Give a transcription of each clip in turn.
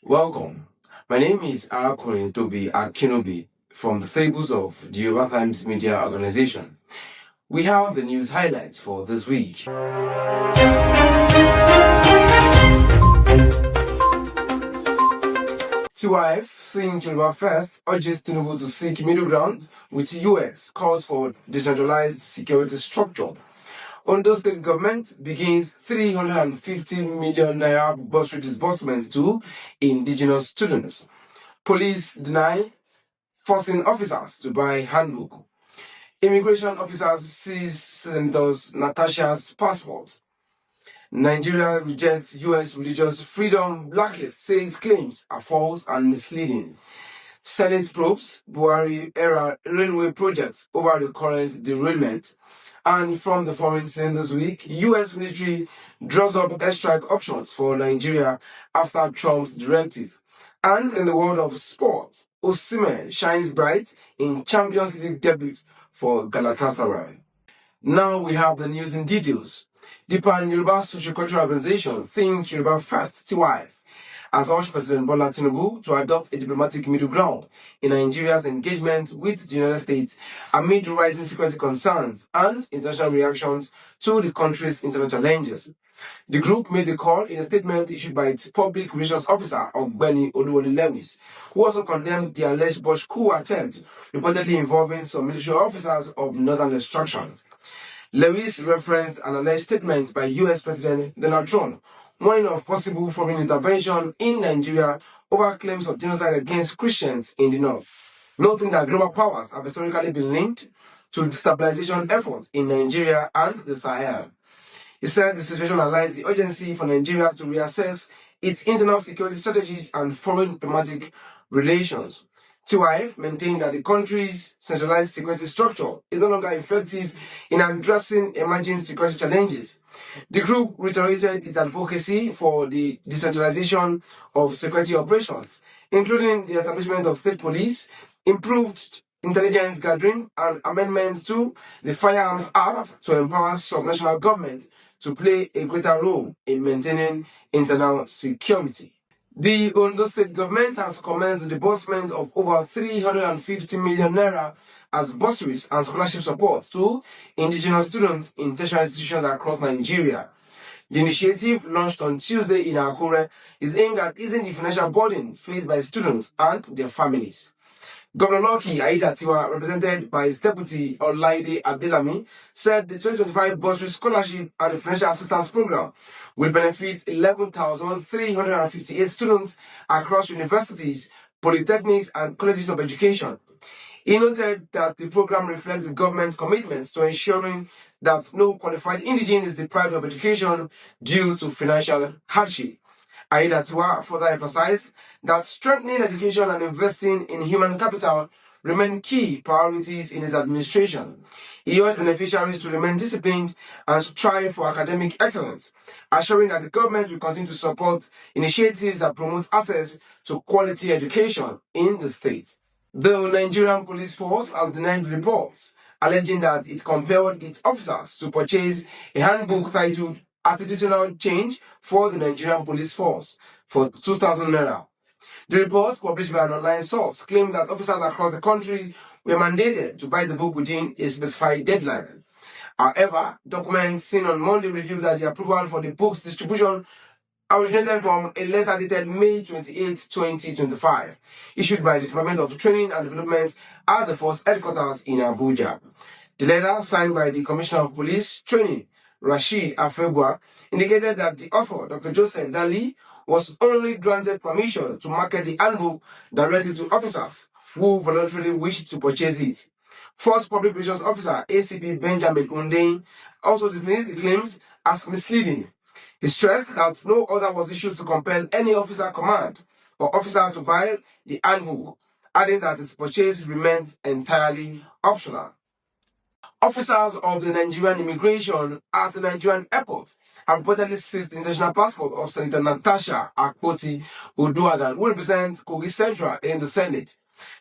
Welcome. My name is Tobi Akinnubi from the stables of the Yoruba Times Media Organization. We have the news highlights for this week. TYF, saying Yoruba first, urges Tinubu to seek middle ground with US, calls for decentralized security structure. Ondo State government begins 350 million naira bursary disbursement to indigenous students. Police deny forcing officers to buy handbook. Immigration officers seize Senator Natasha's passport. Nigeria rejects US religious freedom blacklist, says claims are false and misleading. Senate probes Buhari-era railway projects over the current derailment. And from the foreign scene this week, US military draws up airstrike options for Nigeria after Trump's directive. And in the world of sports, Osimhen shines bright in Champions League debut for Galatasaray. Now we have the news in details. The Pan-Yoruba Social-Cultural Organization, Think Yoruba First, TYF, has urged President Bola Tinubu to adopt a diplomatic middle ground in Nigeria's engagement with the United States amid rising security concerns and international reactions to the country's internal challenges. The group made the call in a statement issued by its public relations officer, Ogbeni Oluwole Lewis, who also condemned the alleged Bush coup attempt, reportedly involving some military officers of Northern Extraction. Lewis referenced an alleged statement by US President Donald Trump warning of possible foreign intervention in Nigeria over claims of genocide against Christians in the north, noting that global powers have historically been linked to destabilization efforts in Nigeria and the Sahel. He said the situation highlights the urgency for Nigeria to reassess its internal security strategies and foreign diplomatic relations. TYF maintained that the country's centralized security structure is no longer effective in addressing emerging security challenges. The group reiterated its advocacy for the decentralization of security operations, including the establishment of state police, improved intelligence gathering, and amendments to the Firearms Act to empower subnational government to play a greater role in maintaining internal security. The Ondo State government has commenced the disbursement of over 350 million naira as bursaries and scholarship support to indigenous students in tertiary institutions across Nigeria. The initiative, launched on Tuesday in Akure, is aimed at easing the financial burden faced by students and their families. Governor Lucky Aiyedatiwa, represented by his deputy Olaide Adelami, said the 2025 bursary scholarship and the financial assistance program will benefit 11,358 students across universities, polytechnics, and colleges of education. He noted that the program reflects the government's commitment to ensuring that no qualified indigene is deprived of education due to financial hardship. Aiyedatiwa further emphasized that strengthening education and investing in human capital remain key priorities in his administration. He urged beneficiaries to remain disciplined and strive for academic excellence, assuring that the government will continue to support initiatives that promote access to quality education in the state. The Nigerian police force has denied reports alleging that it compelled its officers to purchase a handbook titled Attitudinal Change for the Nigerian Police Force for 2,000 naira. The reports, published by an online source, claim that officers across the country were mandated to buy the book within a specified deadline. However, documents seen on Monday revealed that the approval for the book's distribution originated from a letter dated May 28, 2025, issued by the Department of Training and Development at the Force headquarters in Abuja. The letter, signed by the Commissioner of Police Training, Rashid Afegwa, indicated that the author, Dr. Joseph Dali, was only granted permission to market the handbook directly to officers who voluntarily wished to purchase it. First Public Relations Officer ACP Benjamin Undein also dismissed the claims as misleading. He stressed that no order was issued to compel any officer command or officer to buy the handbook, adding that its purchase remains entirely optional. Officers of the Nigerian immigration at the Nigerian airport have reportedly seized the international passport of Senator Natasha Akpoti-Uduaghan, who represents Kogi Central in the Senate.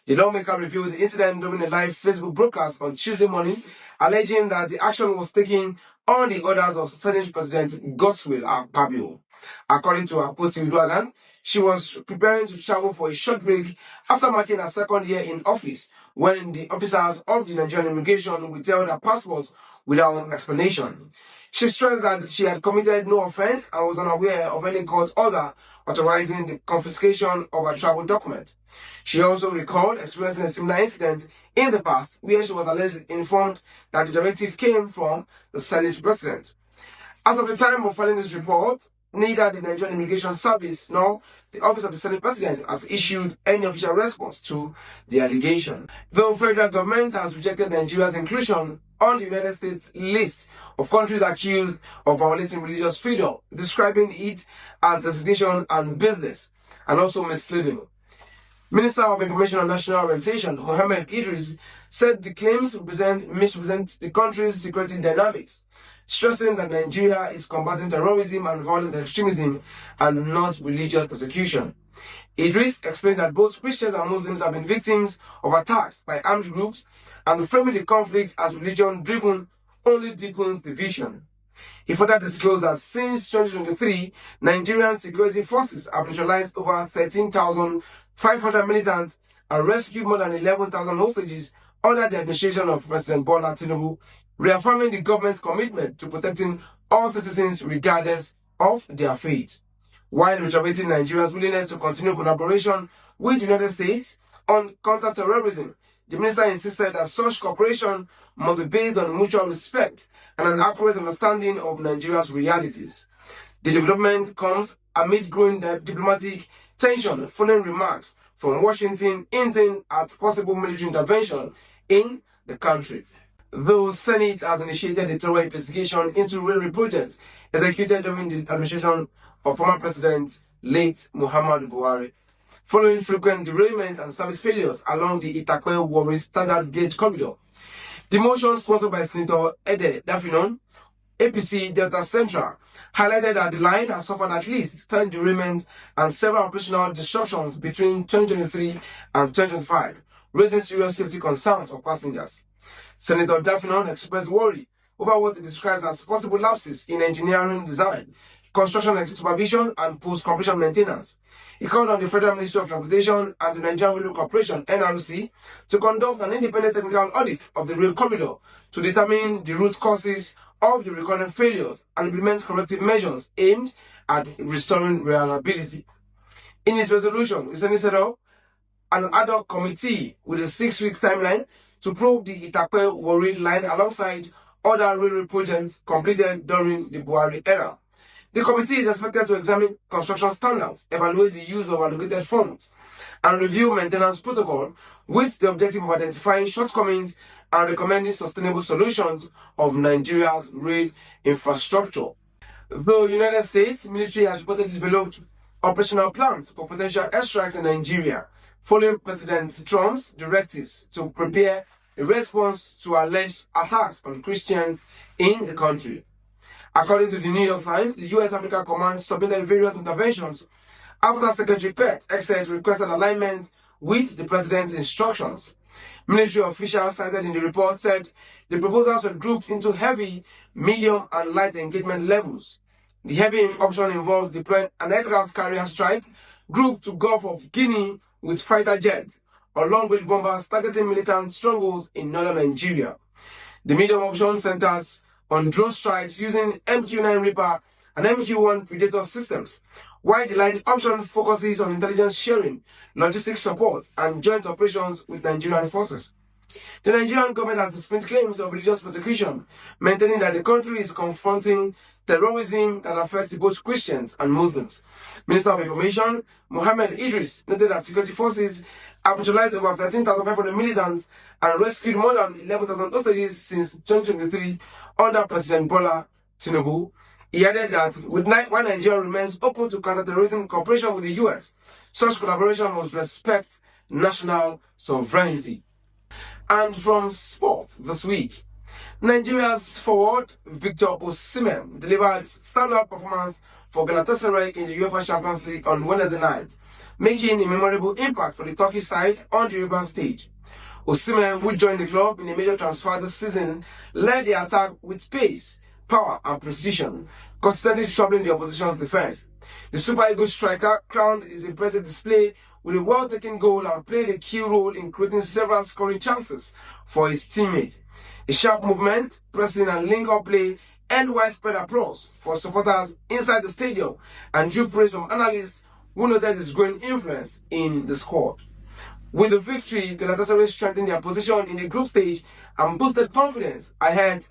The lawmaker reviewed the incident during a live Facebook broadcast on Tuesday morning, alleging that the action was taken on the orders of Senate President Godswill Akpabio. According to Akpoti Uduaghan, she was preparing to travel for a short break after marking her second year in office when the officers of the Nigerian immigration withheld her passports without explanation. She stressed that she had committed no offense and was unaware of any court order authorizing the confiscation of her travel document. She also recalled experiencing a similar incident in the past where she was allegedly informed that the directive came from the Senate President. As of the time of filing this report, neither the Nigerian Immigration Service nor the Office of the Senate President has issued any official response to the allegation. Though federal government has rejected Nigeria's inclusion on the United States list of countries accused of violating religious freedom, describing it as destination and business, and also misleading. Minister of Information and National Orientation, Mohammed Idris, said the claims misrepresent the country's security dynamics, stressing that Nigeria is combating terrorism and violent extremism and not religious persecution. Idris explained that both Christians and Muslims have been victims of attacks by armed groups, and framing the conflict as religion-driven only deepens division. He further disclosed that since 2023, Nigerian security forces have neutralized over 13,500 militants and rescued more than 11,000 hostages under the administration of President Bola Tinubu, reaffirming the government's commitment to protecting all citizens regardless of their faith. While reiterating Nigeria's willingness to continue collaboration with the United States on counter-terrorism, the minister insisted that such cooperation must be based on mutual respect and an accurate understanding of Nigeria's realities. The development comes amid growing diplomatic tension following remarks from Washington hinting at possible military intervention in the country. The Senate has initiated a thorough investigation into railway projects executed during the administration of former President late Muhammadu Buhari, following frequent derailment and service failures along the Itakwe-Warri standard gauge corridor. The motion, sponsored by Senator Ede Dafinon, APC Delta Central, highlighted that the line has suffered at least 10 derailments and several operational disruptions between 2023 and 2025, raising serious safety concerns of passengers. Senator Dafinon expressed worry over what he described as possible lapses in engineering design, construction supervision, and post-completion maintenance. He called on the Federal Ministry of Transportation and the Nigerian Railway Corporation (NRC) to conduct an independent technical audit of the rail corridor to determine the root causes of the recurrent failures and implement corrective measures aimed at restoring reliability. In his resolution, the Senate set up an ad hoc committee with a 6-week timeline to probe the Itakwe-Warri line alongside other railway projects completed during the Buhari era. The committee is expected to examine construction standards, evaluate the use of allocated funds, and review maintenance protocol with the objective of identifying shortcomings and recommending sustainable solutions of Nigeria's rail infrastructure. The United States military has reportedly developed operational plans for potential airstrikes in Nigeria, following President Trump's directives to prepare a response to alleged attacks on Christians in the country. According to the New York Times, the U.S. Africa Command submitted various interventions after Secretary Pett requested alignment with the president's instructions. Military officials cited in the report said the proposals were grouped into heavy, medium, and light engagement levels. The heavy option involves deploying an aircraft carrier strike group to Gulf of Guinea with fighter jets or long-range bombers targeting militant strongholds in northern Nigeria. The medium option centers on drone strikes using MQ-9 Reaper and MQ-1 Predator systems, while the light option focuses on intelligence sharing, logistics support, and joint operations with Nigerian forces. The Nigerian government has dismissed claims of religious persecution, maintaining that the country is confronting terrorism that affects both Christians and Muslims. Minister of Information, Mohammed Idris, noted that security forces have neutralized over 13,500 militants and rescued more than 11,000 hostages since 2023 under President Bola Tinubu. He added that while Nigeria remains open to counter-terrorism cooperation with the U.S., such collaboration must respect national sovereignty. And from sport this week, Nigeria's forward Victor Osimhen delivered standout performance for Galatasaray in the UEFA Champions League on Wednesday night, making a memorable impact for the Turkish side on the European stage. Osimhen, who joined the club in a major transfer this season, led the attack with pace power and precision, consistently troubling the opposition's defense. The Super Eagles striker crowned his impressive display with a well-taken goal and played a key role in creating several scoring chances for his teammate. A sharp movement, pressing and link-up play earned widespread applause for supporters inside the stadium and drew praise from analysts who noted his growing influence in the squad. With the victory, the Galatasaray strengthened their position in the group stage and boosted confidence ahead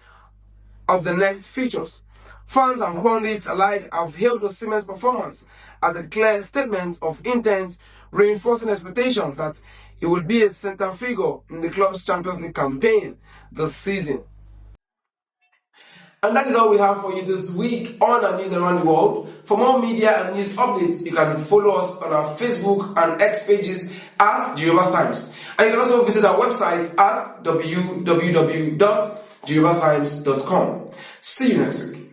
of the next fixtures. Fans and pundits alike have hailed Osimhen's performance as a clear statement of intent, reinforcing expectations that he will be a central figure in the club's Champions League campaign this season. And that is all we have for you this week on our news around the world. For more media and news updates, you can follow us on our Facebook and X pages at Yoruba Times. And you can also visit our website at www.yorubattimes.com. See you next week.